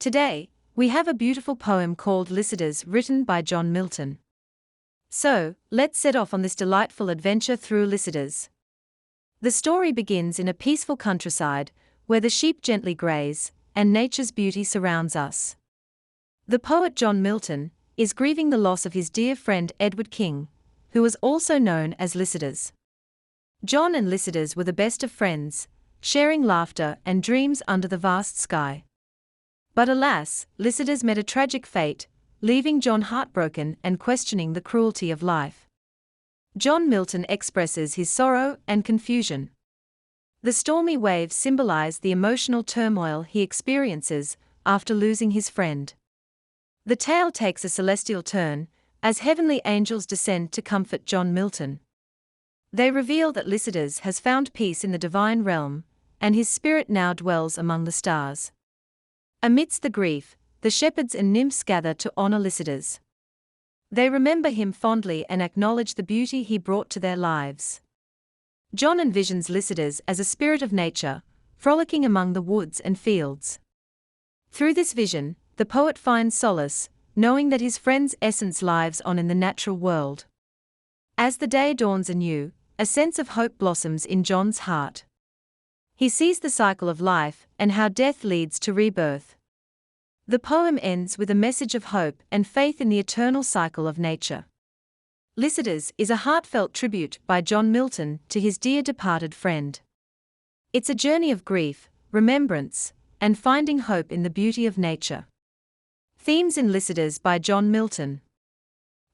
Today, we have a beautiful poem called Lycidas written by John Milton. So, let's set off on this delightful adventure through Lycidas. The story begins in a peaceful countryside, where the sheep gently graze, and nature's beauty surrounds us. The poet John Milton is grieving the loss of his dear friend Edward King, who was also known as Lycidas. John and Lycidas were the best of friends, sharing laughter and dreams under the vast sky. But alas, Lycidas met a tragic fate, leaving John heartbroken and questioning the cruelty of life. John Milton expresses his sorrow and confusion. The stormy waves symbolize the emotional turmoil he experiences after losing his friend. The tale takes a celestial turn, as heavenly angels descend to comfort John Milton. They reveal that Lycidas has found peace in the divine realm, and his spirit now dwells among the stars. Amidst the grief, the shepherds and nymphs gather to honor Lycidas. They remember him fondly and acknowledge the beauty he brought to their lives. John envisions Lycidas as a spirit of nature, frolicking among the woods and fields. Through this vision, the poet finds solace, knowing that his friend's essence lives on in the natural world. As the day dawns anew, a sense of hope blossoms in John's heart. He sees the cycle of life and how death leads to rebirth. The poem ends with a message of hope and faith in the eternal cycle of nature. Lycidas is a heartfelt tribute by John Milton to his dear departed friend. It's a journey of grief, remembrance, and finding hope in the beauty of nature. Themes in Lycidas by John Milton.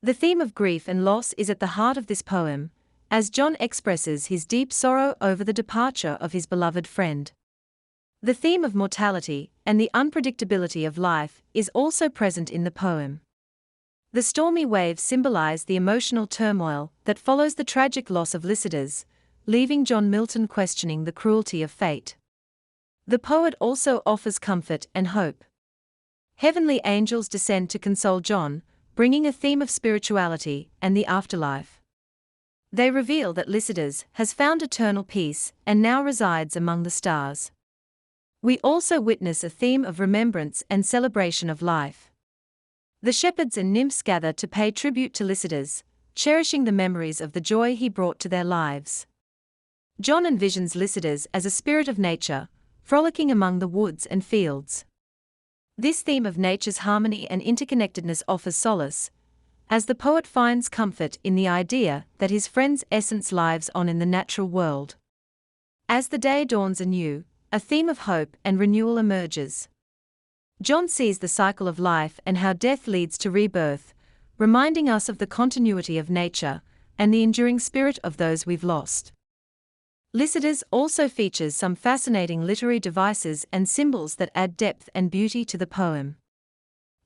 The theme of grief and loss is at the heart of this poem, as John expresses his deep sorrow over the departure of his beloved friend. The theme of mortality and the unpredictability of life is also present in the poem. The stormy waves symbolize the emotional turmoil that follows the tragic loss of Lycidas, leaving John Milton questioning the cruelty of fate. The poet also offers comfort and hope. Heavenly angels descend to console John, bringing a theme of spirituality and the afterlife. They reveal that Lycidas has found eternal peace and now resides among the stars. We also witness a theme of remembrance and celebration of life. The shepherds and nymphs gather to pay tribute to Lycidas, cherishing the memories of the joy he brought to their lives. John envisions Lycidas as a spirit of nature, frolicking among the woods and fields. This theme of nature's harmony and interconnectedness offers solace, as the poet finds comfort in the idea that his friend's essence lives on in the natural world. As the day dawns anew, a theme of hope and renewal emerges. John sees the cycle of life and how death leads to rebirth, reminding us of the continuity of nature and the enduring spirit of those we've lost. Lycidas also features some fascinating literary devices and symbols that add depth and beauty to the poem.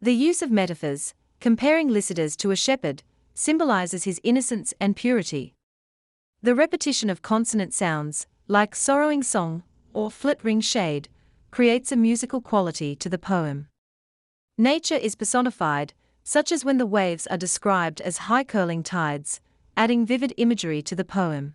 The use of metaphors, comparing Lycidas to a shepherd, symbolizes his innocence and purity. The repetition of consonant sounds, like sorrowing song or flittering shade, creates a musical quality to the poem. Nature is personified, such as when the waves are described as high curling tides, adding vivid imagery to the poem.